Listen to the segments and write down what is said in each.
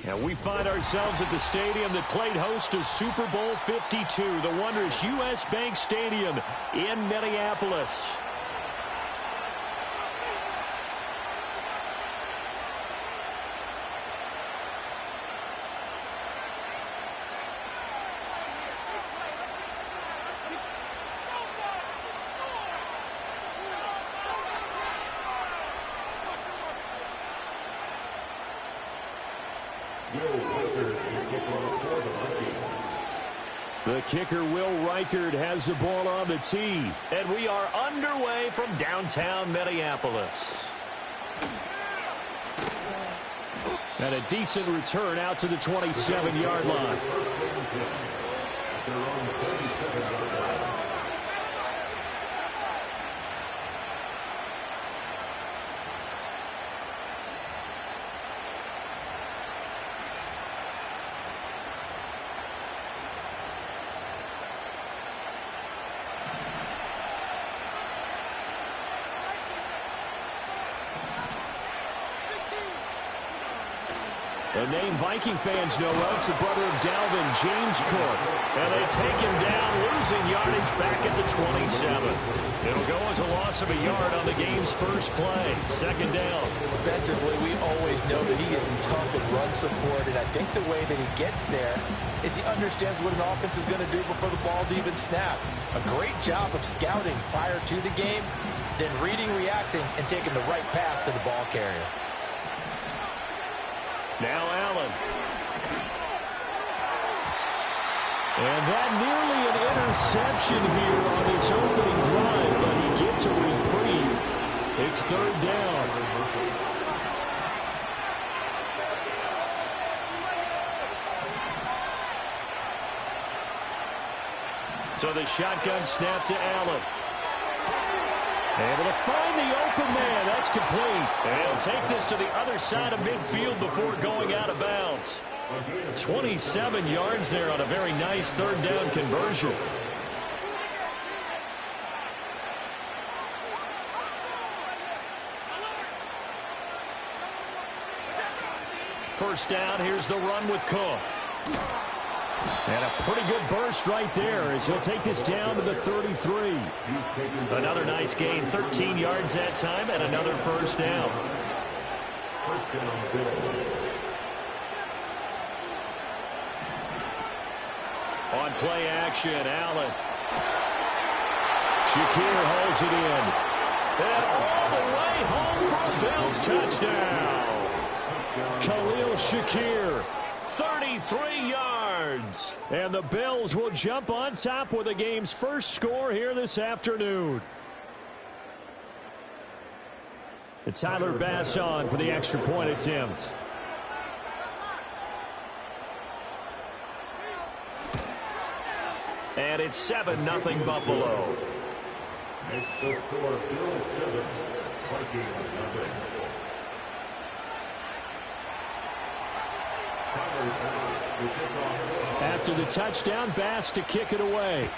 And we find ourselves at the stadium that played host to Super Bowl 52, the wondrous U.S. Bank Stadium in Minneapolis. The kicker, Will Reichard, has the ball on the tee. And we are underway from downtown Minneapolis. And a decent return out to the 27-yard line. The name Viking fans know well, it's the brother of Dalvin, James Cook. And they take him down, losing yardage back at the 27. It'll go as a loss of a yard on the game's first play. Second down. Defensively, we always know that he is tough in run support, and I think the way that he gets there is he understands what an offense is going to do before the ball's even snapped. A great job of scouting prior to the game, then reading, reacting, and taking the right path to the ball carrier. Now Allen. And that nearly an interception here on its opening drive, but he gets a reprieve. It's third down. So the shotgun snap to Allen. Able to find the open man. That's complete. And he'll take this to the other side of midfield before going out of bounds. 27 yards there on a very nice third down conversion. First down, here's the run with Cook. And a pretty good burst right there as he'll take this down to the 33. Another nice gain, 13 yards that time, and another first down. On play action, Allen. Shakir holds it in. And all the way home for a Bills touchdown. Khalil Shakir. 33 yards. And the Bills will jump on top with the game's first score here this afternoon. And Tyler Bass on for the extra point attempt. And it's 7-0 Buffalo. Next score, Bills 7, Vikings nothing. After the touchdown, Bass to kick it away.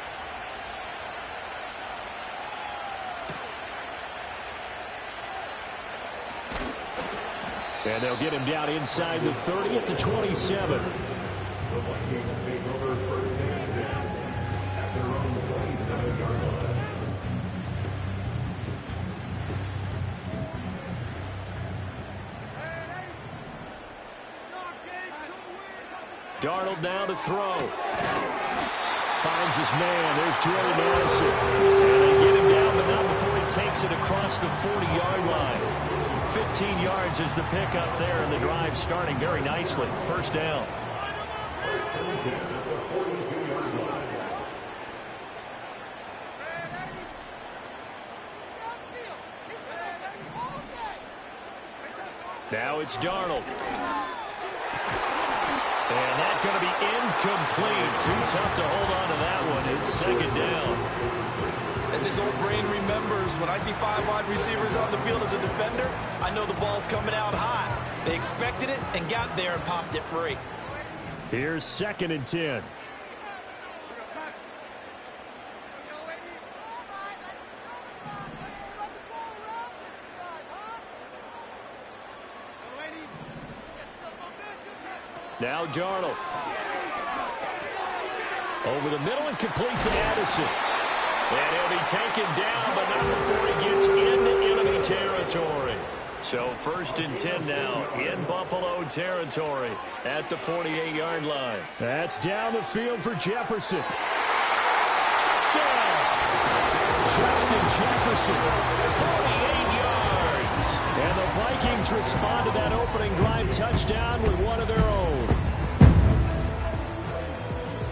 And they'll get him down inside the 30 at the 27. The Vikings take over first and 10 at their own 27-yard line. Darnold now to throw. Finds his man. There's Jordan Madison. And they get him down, but not before he takes it across the 40-yard line. 15 yards is the pickup there, and the drive starting very nicely. First down. Now it's Darnold. And that's going to be incomplete. Too tough to hold on to that one. It's second down. As his old brain remembers, when I see 5 wide receivers on the field as a defender, I know the ball's coming out high. They expected it and got there and popped it free. Here's second and 10. Now Darnold. Over the middle and complete to Addison. And he'll be taken down, but not before he gets into enemy territory. So 1st and 10 now in Buffalo territory at the 48-yard line. That's down the field for Jefferson. Touchdown! Justin Jefferson, 48 yards. And the Vikings respond to that opening drive touchdown with one of their own.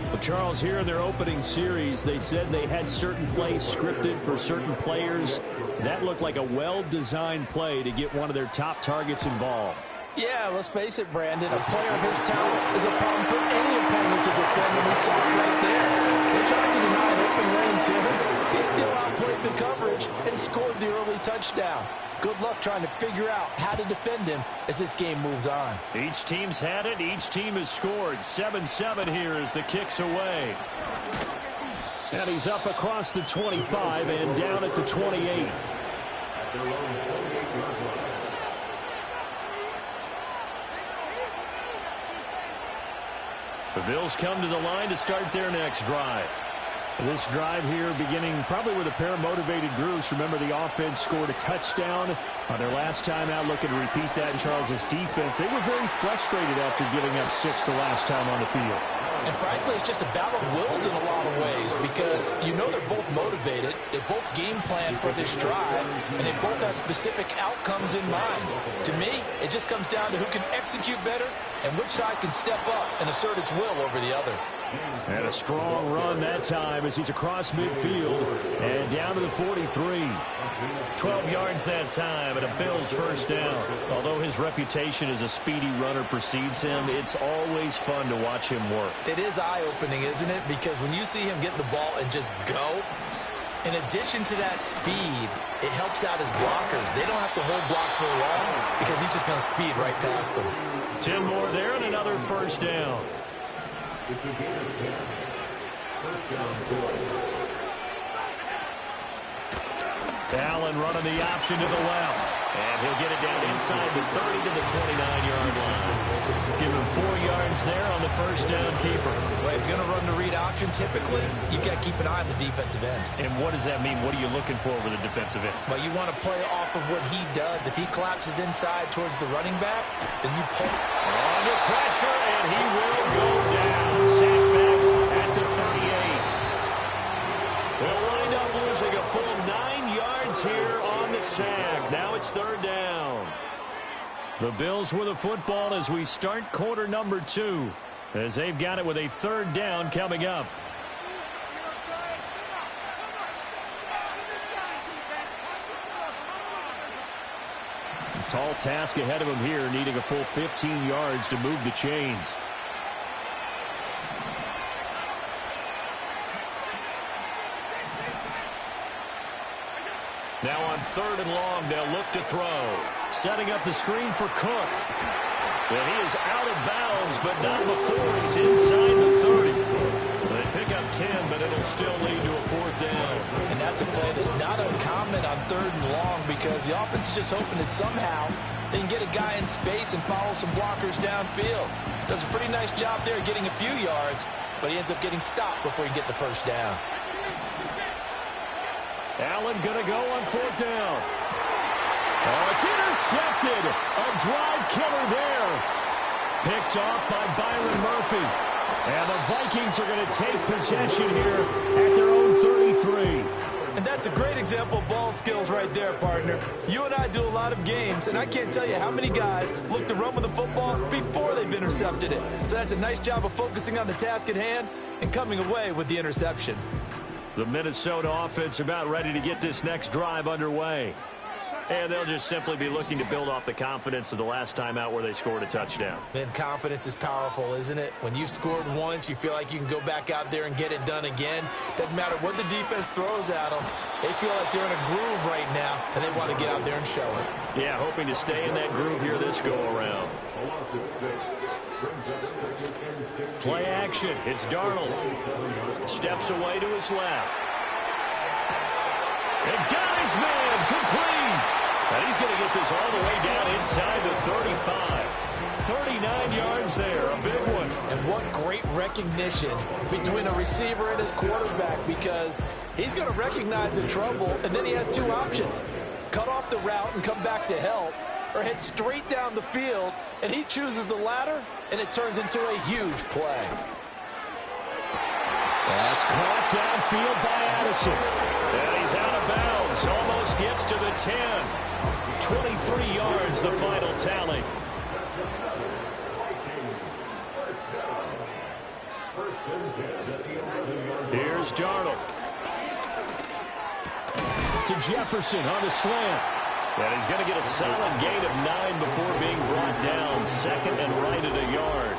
Well, Charles, here in their opening series, they said they had certain plays scripted for certain players. That looked like a well-designed play to get one of their top targets involved. Yeah, let's face it, Brandon. A player of his talent is a problem for any opponent to defend, and we saw it right there. They tried to deny an open lane to him. He still outplayed the coverage and scored the early touchdown. Good luck trying to figure out how to defend him as this game moves on. Each team's had it. Each team has scored. 7-7 here as the kick's away. And he's up across the 25 and down at the 28. The Bills come to the line to start their next drive. This drive here beginning probably with a pair of motivated groups. Remember, the offense scored a touchdown on their last time out. Looking to repeat that in Charles' defense. They were very frustrated after giving up 6 the last time on the field. And frankly, it's just a battle of wills in a lot of ways because you know they're both motivated, they both game plan for this drive, and they both have specific outcomes in mind. To me, it just comes down to who can execute better and which side can step up and assert its will over the other. And a strong run that time as he's across midfield and down to the 43. 12 yards that time and a Bills first down. Although his reputation as a speedy runner precedes him, it's always fun to watch him work. It is eye-opening, isn't it? Because when you see him get the ball and just go, in addition to that speed, it helps out his blockers. They don't have to hold blocks for long because he's just going to speed right past them. 10 more there and another first down. It's a gain of 10. First down score. Allen running the option to the left. And he'll get it down inside the 30 to the 29-yard line. Give him 4 yards there on the first down keeper. Well, if you're going to run the read option, typically, you've got to keep an eye on the defensive end. And what does that mean? What are you looking for with a defensive end? Well, you want to play off of what he does. If he collapses inside towards the running back, then you pull. Under pressure, and he will go down. Sack back at the 38. They'll wind up losing a full 9 yards here on the sack. Now it's third down. The Bills with the football as we start quarter number 2, as they've got it with a third down coming up. A tall task ahead of him here, needing a full 15 yards to move the chains. Now on third and long, they'll look to throw. Setting up the screen for Cook. And he is out of bounds, but not before he's inside the 30. They pick up 10, but it'll still lead to a fourth down. And that's a play that's not uncommon on third and long because the offense is just hoping that somehow they can get a guy in space and follow some blockers downfield. Does a pretty nice job there getting a few yards, but he ends up getting stopped before he can get the first down. Allen going to go on fourth down. Oh, it's intercepted. A drive killer there. Picked off by Byron Murphy. And the Vikings are going to take possession here at their own 33. And that's a great example of ball skills right there, partner. You and I do a lot of games, and I can't tell you how many guys look to run with the football before they've intercepted it. So that's a nice job of focusing on the task at hand and coming away with the interception. The Minnesota offense about ready to get this next drive underway. And they'll just simply be looking to build off the confidence of the last time out where they scored a touchdown. Man, confidence is powerful, isn't it? When you've scored once, you feel like you can go back out there and get it done again. Doesn't matter what the defense throws at them. They feel like they're in a groove right now, and they want to get out there and show it. Yeah, hoping to stay in that groove here this go-around. Play action. It's Darnold. Steps away to his left. And got his man complete. And he's going to get this all the way down inside the 35. 39 yards there, a big one. And what great recognition between a receiver and his quarterback, because he's going to recognize the trouble, and then he has two options. Cut off the route and come back to help, or head straight down the field, and he chooses the latter, and it turns into a huge play. That's caught downfield by Addison. And he's out of bounds. Almost gets to the 10. 23 yards, the final tally. Here's Darnold. To Jefferson on the slant. And he's going to get a solid gain of 9 before being brought down. Second and right at a yard.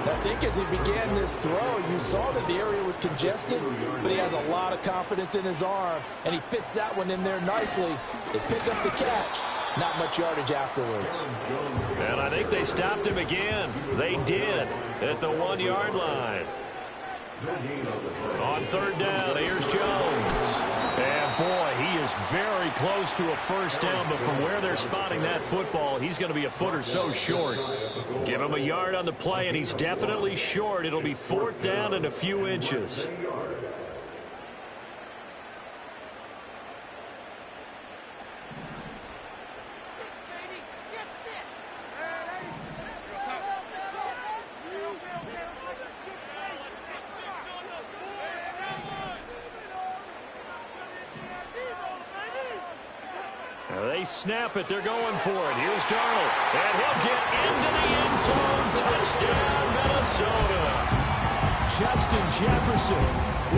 I think as he began this throw, you saw that the area was congested, but he has a lot of confidence in his arm, and he fits that one in there nicely. They pick up the catch. Not much yardage afterwards. And I think they stopped him again. They did at the 1 yard line. On third down, here's Jones. And boy, he is very close to a first down, but from where they're spotting that football, he's going to be a foot or so short. Give him a yard on the play, and he's definitely short. It'll be fourth down and a few inches. They snap it. They're going for it. Here's Darnold. And he'll get into the end zone. Touchdown, Minnesota. Justin Jefferson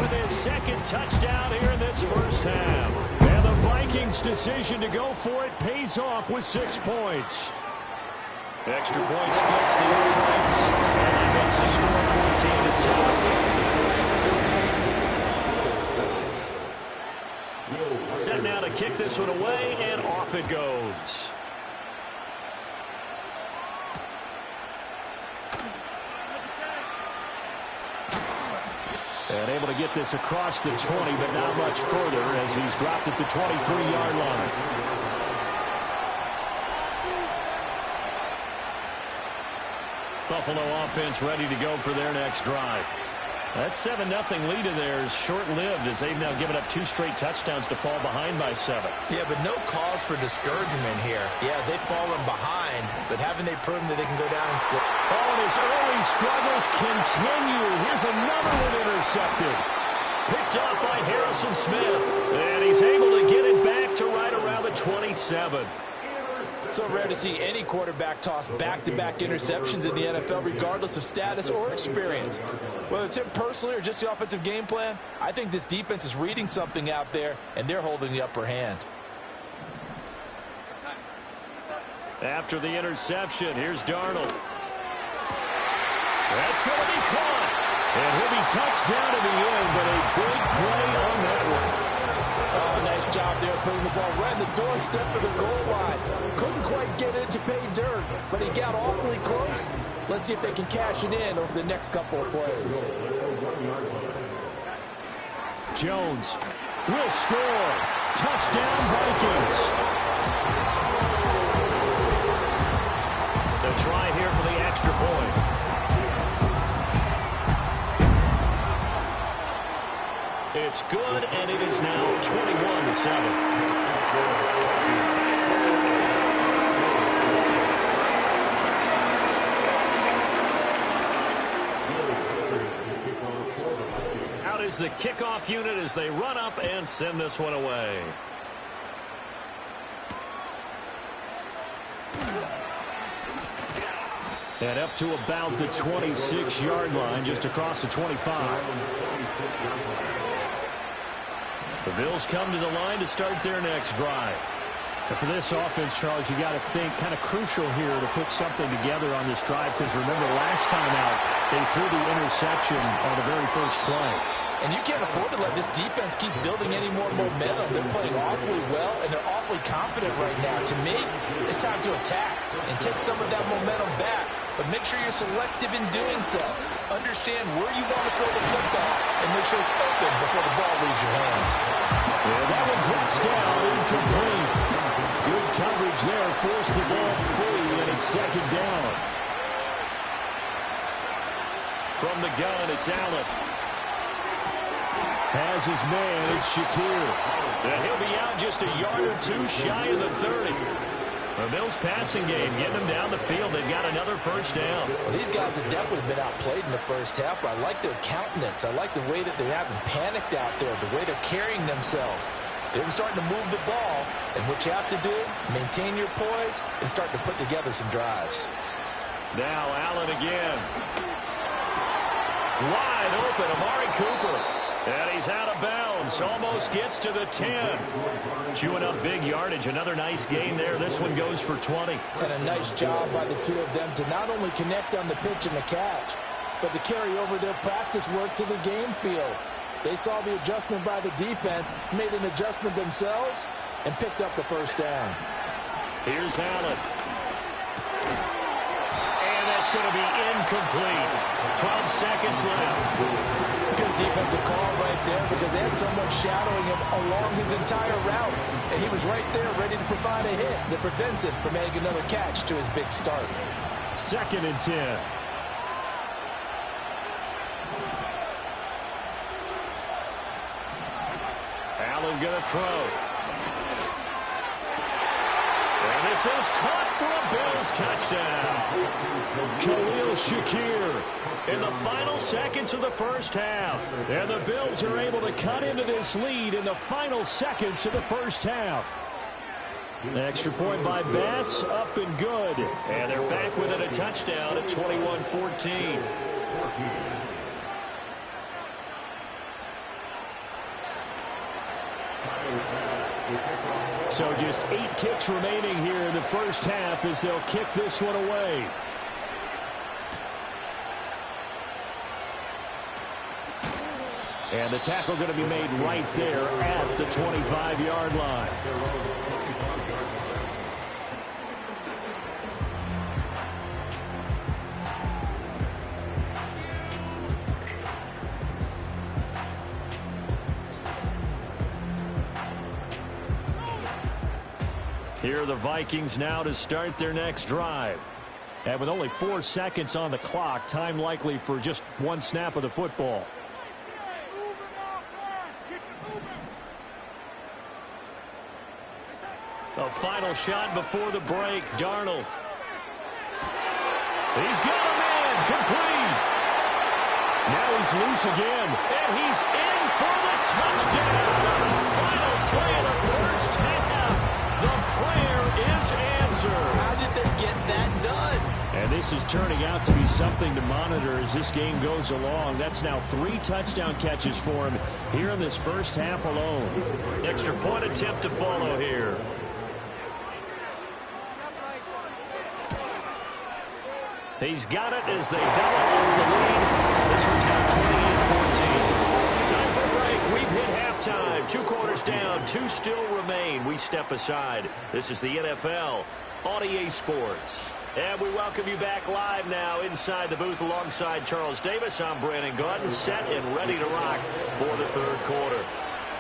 with his second touchdown here in this first half. And the Vikings' decision to go for it pays off with 6 points. Extra point splits the All Blacks. And that makes the score 14-7. Set now to kick this one away, and off it goes. And able to get this across the 20, but not much further as he's dropped at the 23-yard line. Buffalo offense ready to go for their next drive. That 7-0 lead of theirs short-lived as they've now given up 2 straight touchdowns to fall behind by 7. Yeah, but no cause for discouragement here. Yeah, they've fallen behind, but haven't they proven that they can go down and score? Oh, and his early struggles continue. Here's another one intercepted. Picked off by Harrison Smith. And he's able to get it back to right around the 27. So rare to see any quarterback toss back-to-back interceptions in the NFL, regardless of status or experience. Whether it's him personally or just the offensive game plan, I think this defense is reading something out there, and they're holding the upper hand. After the interception, here's Darnold. That's going to be caught. And he'll be touched down to the end, but a big play on that one. Oh, nice job there putting the ball right in the doorstep of the goal line. Couldn't quite get it to pay dirt, but he got awfully close. Let's see if they can cash it in over the next couple of plays. Jones will score. Touchdown, Vikings. To try here for the extra point. It's good, and it is now 21-7. Out is the kickoff unit as they run up and send this one away. And up to about the 26-yard line, just across the 25. The Bills come to the line to start their next drive. And for this offense, Charles, you got to think kind of crucial here to put something together on this drive, because remember last time out they threw the interception on the very first play. And you can't afford to let this defense keep building any more momentum. They're playing awfully well, and they're awfully confident right now. To me, it's time to attack and take some of that momentum back. But make sure you're selective in doing so. Understand where you want to throw the football and make sure it's open before the ball leaves your hands. Yeah, that one drops down incomplete. Good coverage there. Forced the ball free, and it's second down. From the gun, it's Allen. Has his man, it's Shakir. And he'll be out just a yard or two shy of the 30. The Bills' passing game getting them down the field. They've got another first down. Well, these guys have definitely been outplayed in the first half, but I like their countenance. I like the way that they haven't panicked out there, the way they're carrying themselves. They're starting to move the ball, and what you have to do, maintain your poise and start to put together some drives. Now Allen again. Wide open, Amari Cooper. And he's out of bounds. Almost gets to the 10. Chewing up big yardage. Another nice gain there. This one goes for 20. And a nice job by the two of them to not only connect on the pitch and the catch, but to carry over their practice work to the game field. They saw the adjustment by the defense, made an adjustment themselves, and picked up the first down. Here's Allen. And that's going to be incomplete. 12 seconds left. Good defensive call right there because they had someone shadowing him along his entire route. And he was right there ready to provide a hit that prevents him from making another catch to his big start. 2nd and 10. Allen going to throw. And this is caught for a Bills touchdown. Khalil Shakir in the final seconds of the first half. And the Bills are able to cut into this lead in the final seconds of the first half. The extra point by Bass, up and good. And they're back within a touchdown at 21-14. So just 8 ticks remaining here in the first half as they'll kick this one away. And the tackle going to be made right there at the 25-yard line. Here are the Vikings now to start their next drive. And with only 4 seconds on the clock, time likely for just one snap of the football. A final shot before the break. Darnold. He's got a man. Complete. Now he's loose again. And he's in for the touchdown. Final play of the first half. The prayer is answered. How did they get that done? And this is turning out to be something to monitor as this game goes along. That's now 3 touchdown catches for him here in this first half alone. Extra point attempt to follow here. He's got it as they double up the lead. This one's now 28-14. Time for a break. We've hit halftime. 2 quarters down. 2 still remain. We step aside. This is the NFL on EA Sports. And we welcome you back live now inside the booth alongside Charles Davis. I'm Brandon Gaudin, set and ready to rock for the 3rd quarter.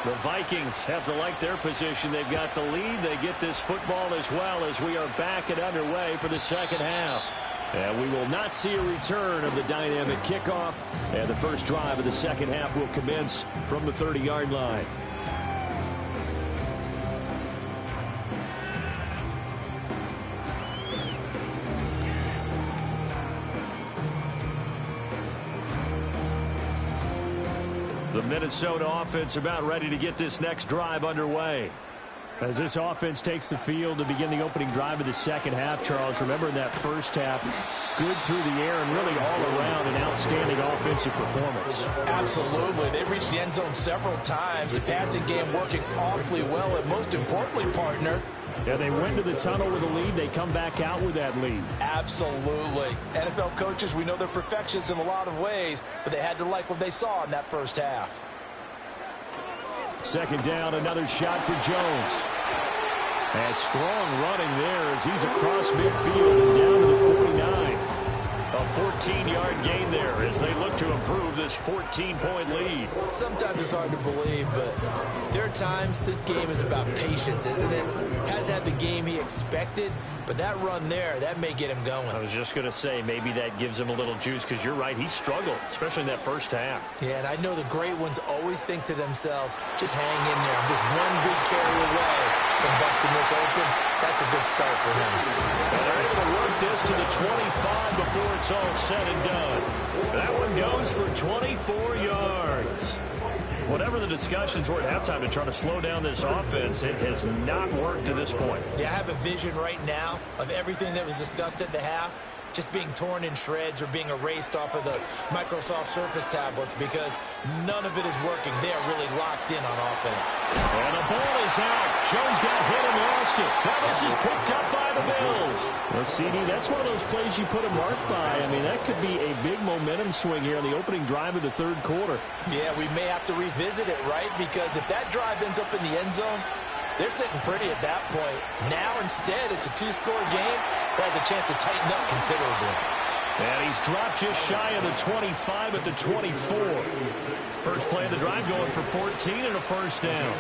The Vikings have to like their position. They've got the lead. They get this football as well as we are back and underway for the second half. And we will not see a return of the dynamic kickoff. And the first drive of the second half will commence from the 30-yard line. The Minnesota offense about ready to get this next drive underway. As this offense takes the field to begin the opening drive of the second half, Charles, remember in that first half, good through the air and really all around an outstanding offensive performance. Absolutely. They reached the end zone several times. The passing game working awfully well, and most importantly, partner, yeah, they went to the tunnel with a lead. They come back out with that lead. Absolutely. NFL coaches, we know they're perfectionists in a lot of ways, but they had to like what they saw in that first half. Second down, another shot for Jones. And strong running there as he's across midfield and down to the 49. A 14-yard gain there as they look to improve this 14-point lead. Sometimes it's hard to believe, but there are times this game is about patience, isn't it? Has had the game he expected, but that run there, that may get him going. I was just going to say, maybe that gives him a little juice because you're right, he struggled, especially in that first half. Yeah, and I know the great ones always think to themselves, just hang in there. I'm just one big carry away from busting this open. That's a good start for him. And they're able to work this to the 25 before it's all said and done. That one goes for 24 yards. Whatever the discussions were at halftime to try to slow down this offense, it has not worked to this point. Yeah, I have a vision right now of everything that was discussed at the half just being torn in shreds or being erased off of the Microsoft Surface tablets because none of it is working. They are really locked in on offense. And the ball is out. Jones got hit and lost it. Now this is picked up by the Bills. Well, CD, that's one of those plays you put a mark by. I mean, that could be a big momentum swing here on the opening drive of the third quarter. Yeah, we may have to revisit it, right? Because if that drive ends up in the end zone, they're sitting pretty at that point. Now, instead, it's a two-score game that has a chance to tighten up considerably. And he's dropped just shy of the 25 at the 24. First play of the drive going for 14 and a first down.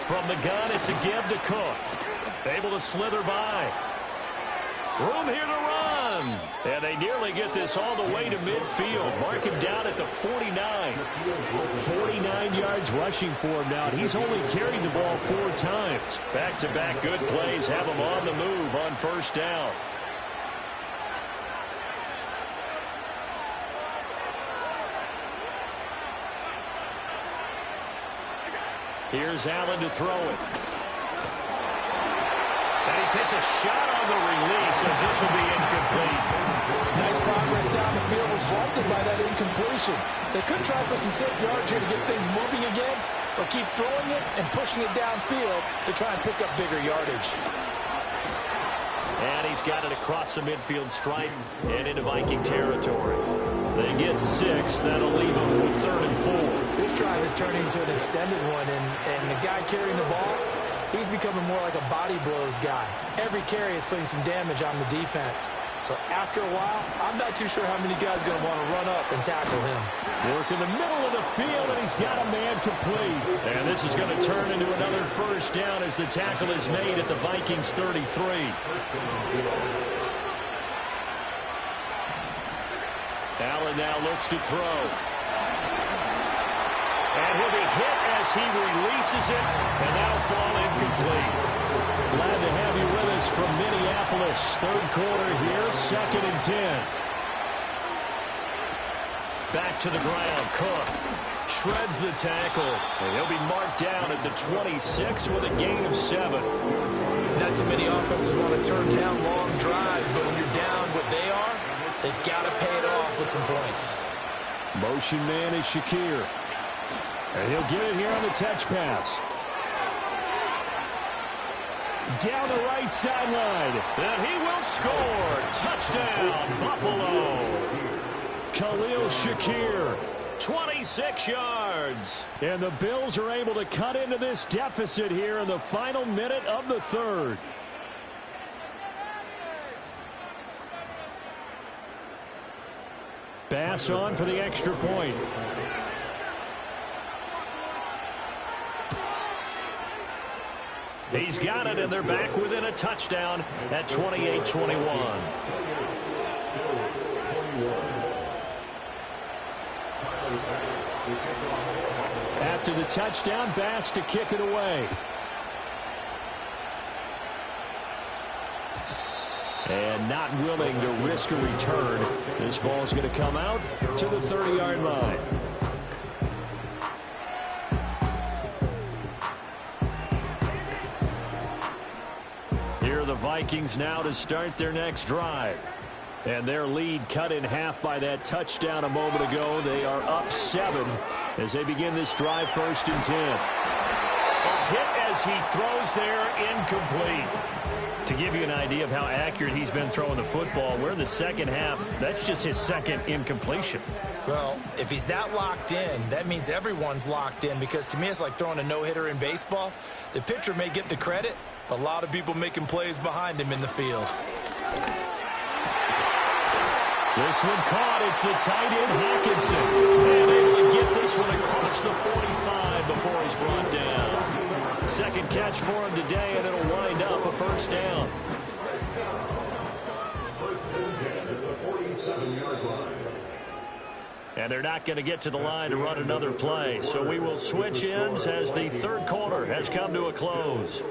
From the gun, it's a give to Cook. Able to slither by. Room here to run. And they nearly get this all the way to midfield. Mark him down at the 49. 49 yards rushing for him now. He's only carried the ball 4 times. Back-to-back good plays have him on the move on first down. Here's Allen to throw it. And he takes a shot on the release as this will be incomplete. Nice progress down the field was halted by that incompletion. They could try for some safe yards here to get things moving again, or keep throwing it and pushing it downfield to try and pick up bigger yardage. And he's got it across the midfield stripe and into Viking territory. They get 6. That'll leave them with 3rd and 4. This drive is turning into an extended one, and the guy carrying the ball, he's becoming more like a body blows guy. Every carry is putting some damage on the defense. So after a while, I'm not too sure how many guys are going to want to run up and tackle him. Work in the middle of the field, and he's got a man complete. And this is going to turn into another first down as the tackle is made at the Vikings 33. Allen now looks to throw. And he'll be hit as he releases it, and that'll fall incomplete. Glad to have you with us from Minneapolis. Third quarter here, 2nd and 10. Back to the ground. Cook shreds the tackle. And he'll be marked down at the 26 with a gain of 7. Not too many offenses want to turn down long drives, but when you're down what they are, they've got to pay it off with some points. Motion man is Shakir. And he'll get it here on the touch pass. Down the right sideline. And he will score. Touchdown, Buffalo. Khalil Shakir, 26 yards. And the Bills are able to cut into this deficit here in the final minute of the third. Pass on for the extra point. He's got it, and they're back within a touchdown at 28-21. After the touchdown, Bass to kick it away. And not willing to risk a return. This ball's going to come out to the 30-yard line. Here are the Vikings now to start their next drive. And their lead cut in half by that touchdown a moment ago. They are up 7 as they begin this drive, 1st and 10. A hit as he throws there, incomplete. To give you an idea of how accurate he's been throwing the football, we're in the second half. That's just his 2nd incompletion. Well, if he's that locked in, that means everyone's locked in, because to me it's like throwing a no-hitter in baseball. The pitcher may get the credit, A lot of people making plays behind him in the field. This one caught. It's the tight end, Hawkinson. And able to get this one across the 45 before he's brought down. Second catch for him today, and it'll wind up a first down. First and 10 at the 47-yard line. And they're not going to get to the line to run another play. So we will switch ends as the third quarter has come to a close.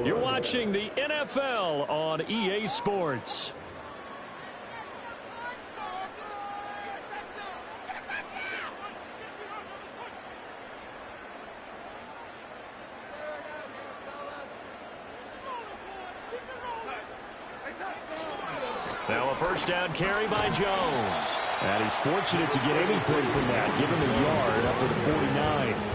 You're watching the NFL on EA Sports. Now a first down carry by Jones. And he's fortunate to get anything from that. Give him a yard up to the 49.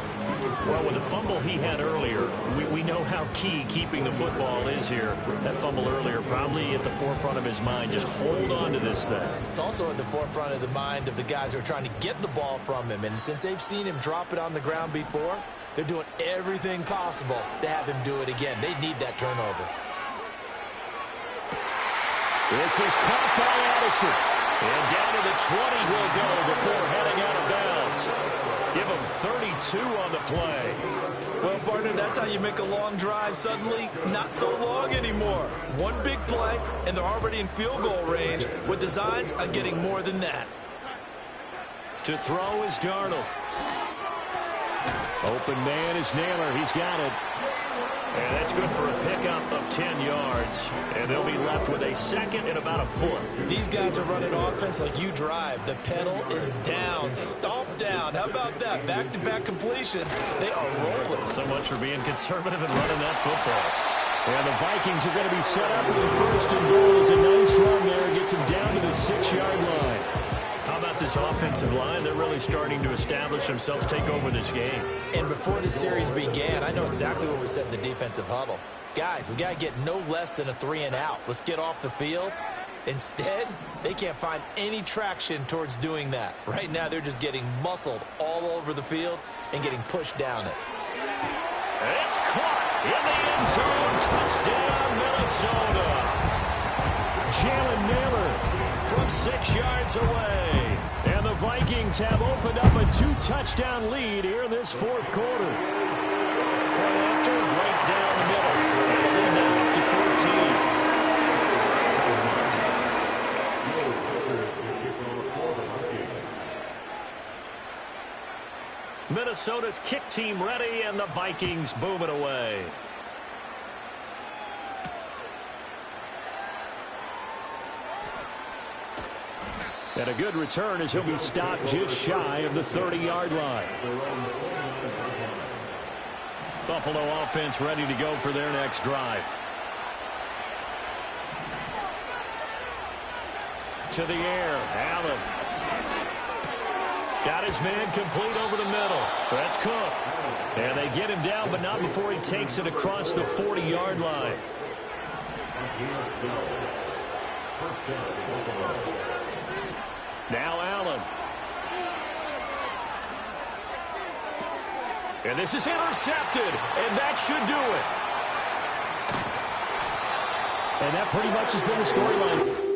Well, with the fumble he had earlier, we know how key keeping the football is here. That fumble earlier probably at the forefront of his mind. Just hold on to this thing. It's also at the forefront of the mind of the guys who are trying to get the ball from him. And since they've seen him drop it on the ground before, they're doing everything possible to have him do it again. They need that turnover. This is caught by Addison. And down to the 20 he'll go before heading out of bounds. Give him 32 on the play. Well, partner, that's how you make a long drive suddenly not so long anymore. One big play, and they're already in field goal range with designs on getting more than that. To throw is Darnold. Open man is Naylor. He's got it. And that's good for a pickup of 10 yards. And they'll be left with a second and about a foot. These guys are running offense like you drive. The pedal is down. Stomp down. How about that? Back-to-back completions. They are rolling. So much for being conservative and running that football. And the Vikings are going to be set up with the first and goal. It's a nice run there. Gets him down to the 6-yard line. How about this offensive line? They're really starting to establish themselves, take over this game. And before the series began, I know exactly what we said in the defensive huddle. Guys, we got to get no less than a 3-and-out. Let's get off the field. Instead, they can't find any traction towards doing that. Right now, they're just getting muscled all over the field and getting pushed down it. It's caught in the end zone. Touchdown, Minnesota. Jalen Naylor from 6 yards away. And the Vikings have opened up a 2-touchdown lead here in this fourth quarter. Point after, right down the middle. And the lead now up to 14. Minnesota's kick team ready, and the Vikings boom it away. And a good return as he'll be stopped just shy of the 30-yard line. Buffalo offense ready to go for their next drive. To the air, Allen. Got his man complete over the middle. That's Cook. And they get him down, but not before he takes it across the 40-yard line. Now Allen. And this is intercepted, and that should do it. And that pretty much has been the storyline.